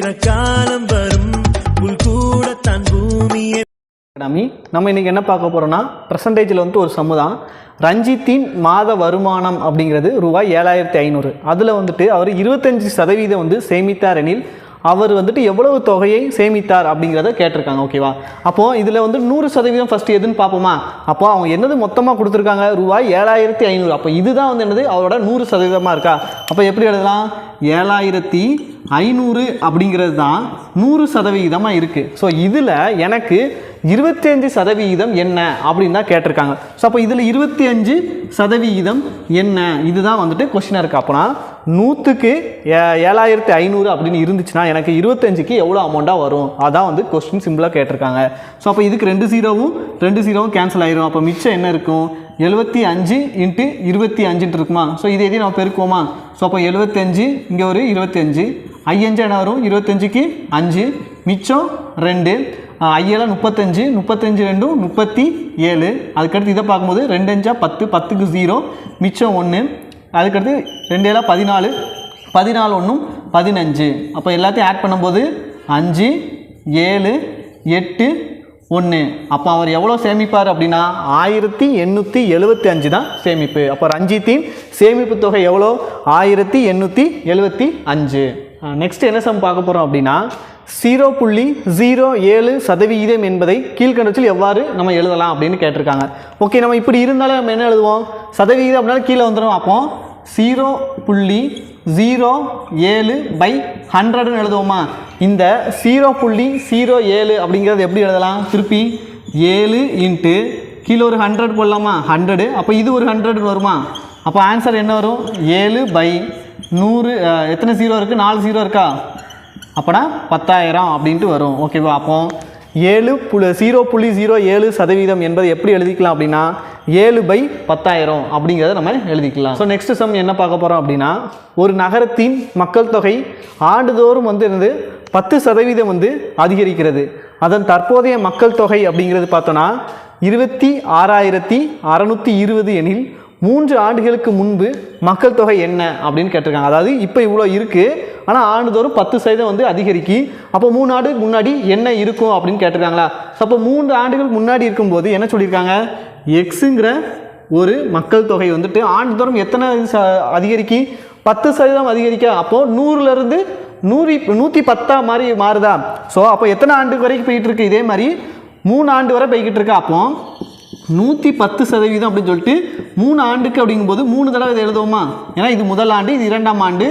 அழிகிற காலம் வரும் புல் கூட தன் பூமியை. நம்ம இன்னைக்கு என்ன பார்க்க போறோம்னா பெர்சன்டேஜில் வந்துட்டு ஒரு சம்மு தான். ரஞ்சித்தின் மாத வருமானம் அப்படிங்கிறது ரூபாய் 7500. அதில் வந்துட்டு அவர் 25% வந்து சேமித்தார் எனில் அவர் வந்துட்டு எவ்வளவு தொகையை சேமித்தார் அப்படிங்கிறத கேட்டிருக்காங்க. ஓகேவா? அப்போது இதில் வந்து 100% ஃபஸ்ட்டு எதுன்னு பார்ப்போமா? அப்போ அவங்க என்னது மொத்தமாக கொடுத்துருக்காங்க? ரூபாய் 7500. அப்போ இதுதான் வந்து என்னது அவரோட 100% இருக்கா? அப்போ எப்படி எழுதலாம்? 7500 அப்படிங்கிறது தான் 100% இருக்குது. ஸோ இதில் எனக்கு 25% என்ன அப்படின்னு தான் கேட்டிருக்காங்க. ஸோ அப்போ இதில் 25% என்ன? இதுதான் வந்துட்டு கொஸ்டினாக இருக்குது. அப்போனா 100க்கு 7500 அப்படின்னு இருந்துச்சுன்னா எனக்கு 25க்கு எவ்வளோ அமௌண்ட்டாக வரும்? அதான் வந்து கொஸ்டின் சிம்பிளாக கேட்டிருக்காங்க. ஸோ அப்போ இதுக்கு 2 0வும் கேன்சல் ஆயிரும். அப்போ மிச்சம் என்ன இருக்கும்? 75 × 25 இருக்குமா? ஸோ இது எதையும் நம்ம பெருக்குவோமா? ஸோ அப்போ 75 இங்கே ஒரு 25 5 என்ன வரும்? 25க்கு 5 மிச்சம் 2 ஐயெல்லாம் 35 35 2 37. அதுக்கடுத்து இதை பார்க்கும்போது 2 5 10 10க்கு 0 மிச்சம் 1. அதுக்கடுத்து 2 7 14 14 1 15. அப்போ எல்லாத்தையும் ஆட் பண்ணும்போது 5 7 8 1. அப்போ அவர் எவ்வளோ சேமிப்பார் அப்படின்னா 1875 தான் சேமிப்பு. அப்போ ரஞ்சித்தின் சேமிப்பு தொகை எவ்வளோ? 1875. நெக்ஸ்ட் என்ன சம் பார்க்க போகிறோம் அப்படின்னா 0.07% என்பதை கீழ்கண்டத்தில் எவ்வாறு நம்ம எழுதலாம் அப்படின்னு கேட்டிருக்காங்க. ஓகே, நம்ம இப்படி இருந்தாலும் நம்ம என்ன எழுதுவோம்? சதவிகிதம் அப்படின்னா கீழே வந்துடும். அப்போ 0.07/100 எழுதுவோமா? இந்த 0.07 அப்படிங்கிறது எப்படி எழுதலாம்? திருப்பி 7 × கீழே ஒரு 100 போடலாமா? 100. அப்போ இது ஒரு 100 வருமா? அப்போ ஆன்சர் என்ன வரும்? 7/100. எத்தனை 0 இருக்குது? 4 0 இருக்கா? அப்போனா 10000 அப்படின்ட்டு வரும். ஓகேவா? அப்போ 0.07% என்பதை எப்படி எழுதிக்கலாம் அப்படின்னா 7/10000 அப்படிங்கிறத நம்ம எழுதிக்கலாம். ஸோ நெக்ஸ்ட் சம் என்ன பார்க்க போகிறோம் அப்படின்னா ஒரு நகரத்தின் மக்கள் தொகை ஆண்டுதோறும் வந்து என்னது 10% வந்து அதிகரிக்கிறது. அதன் தற்போதைய மக்கள் தொகை அப்படிங்கிறது பார்த்தோன்னா 26,620 எனில் 3 ஆண்டுகளுக்கு முன்பு மக்கள் தொகை என்ன அப்படின்னு கேட்டிருக்காங்க. அதாவது இப்போ இவ்வளோ இருக்குது, ஆனால் ஆண்டுதோறும் 10% வந்து அதிகரிக்கி. அப்போ 3 ஆண்டுக்கு முன்னாடி என்ன இருக்கும் அப்படின்னு கேட்டிருக்காங்களா? ஸோ அப்போ 3 ஆண்டுகள் முன்னாடி இருக்கும்போது என்ன சொல்லியிருக்காங்க? எக்ஸுங்கிற ஒரு மக்கள் தொகை வந்துட்டு ஆண்டுதோறும் எத்தனை அதிகரிக்கி? 10% அதிகரிக்க. அப்போது 100லேருந்து 110 மாதிரி மாறுதா? ஸோ அப்போ எத்தனை ஆண்டு வரைக்கும் போயிட்டு இருக்கு? இதே மாதிரி 3 ஆண்டு வரை போய்கிட்டு இருக்கு. அப்போ 110% அப்படின்னு சொல்லிட்டு 3 ஆண்டுக்கு அப்படிங்கும்போது 3 தடவை இதை எழுதுவோமா? ஏன்னா இது முதல் ஆண்டு, இது 2ஆம் ஆண்டு,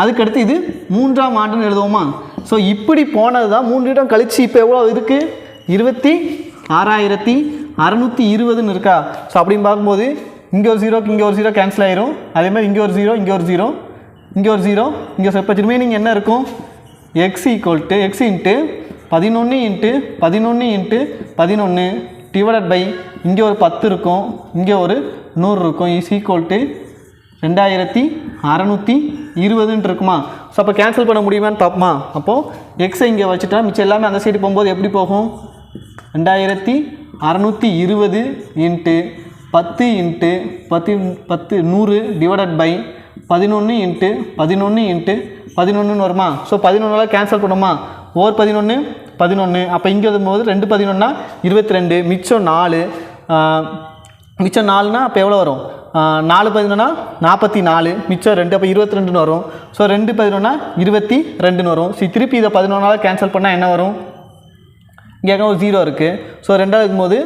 அதுக்கடுத்து இது 3ஆம் ஆண்டுன்னு எழுதுவோமா? ஸோ இப்படி போனது தான் 3 இடம் கழிச்சு இப்போ எவ்வளோ இருக்குது? 26,620 இருக்கா? ஸோ அப்படின்னு பார்க்கும்போது இங்கே ஒரு 0க்கு இங்கே ஒரு 0 கேன்சல் ஆயிரும். அதே மாதிரி இங்கே ஒரு 0 இங்கே ஒரு 0 இங்கே ஒரு 0 இங்கே இப்போ ரிமைனிங் என்ன இருக்கும்? x × 11 × 11 × 11 டிவைடட் பை இங்கே ஒரு 10 இருக்கும், இங்கே ஒரு 100 இருக்கும். இஸ் ஈக்குவல் டு 2620 இருக்குமா? ஸோ அப்போ கேன்சல் பண்ண முடியுமான்னு பார்ப்போமா? அப்போது எக்ஸை இங்கே வச்சுட்டா மிச்சம் எல்லாமே அந்த சைடு போகும்போது எப்படி போகும்? 2620 × 10 × 10 100 டிவைடட் பை 11 × 11 × 11 வருமா? ஸோ 11 கேன்சல் பண்ணுமா? ஓர் 11 11. அப்போ இங்கே வரும்போது 2 11 22 மிச்சம் 4. மிச்சம் 4னா அப்போ எவ்வளோ வரும்? 4 11 44 மிச்சம் 2. அப்போ 22 வரும். ஸோ 2 11 22 வரும். திருப்பி இதை 11 கேன்சல் பண்ணால் என்ன வரும்? இங்கே ஒரு 0 இருக்குது. ஸோ 2ஆவது இருக்கும்போது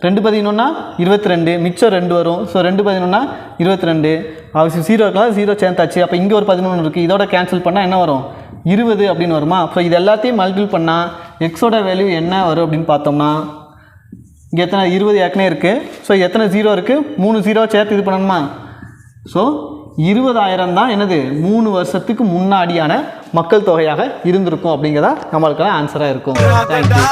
2 11 22 மிச்சம் 2 வரும். ஸோ 2 11 22 அவசியம் 0 இருக்கலாம், 0 சேர்ந்தாச்சு. அப்போ இங்கே ஒரு 11 இருக்குது. இதோட கேன்சல் பண்ணால் என்ன வரும்? 20 அப்படின்னு வருமா? ஸோ இது எல்லாத்தையும் மல்டிபிள் பண்ணால் எக்ஸோட வேல்யூ என்ன வரும் அப்படின்னு பார்த்தோம்னா இங்கே எத்தனை 20 ஏற்கனவே இருக்குது. ஸோ எத்தனை 0 இருக்குது? 3 0 சேர்த்து இது பண்ணணுமா? ஸோ 20,000 தான் என்னது 3 வருஷத்துக்கு முன்னாடியான மக்கள் தொகையாக இருந்திருக்கும் அப்படிங்கிறதா நம்மளுக்கான ஆன்சராக இருக்கும். தேங்க்யூ.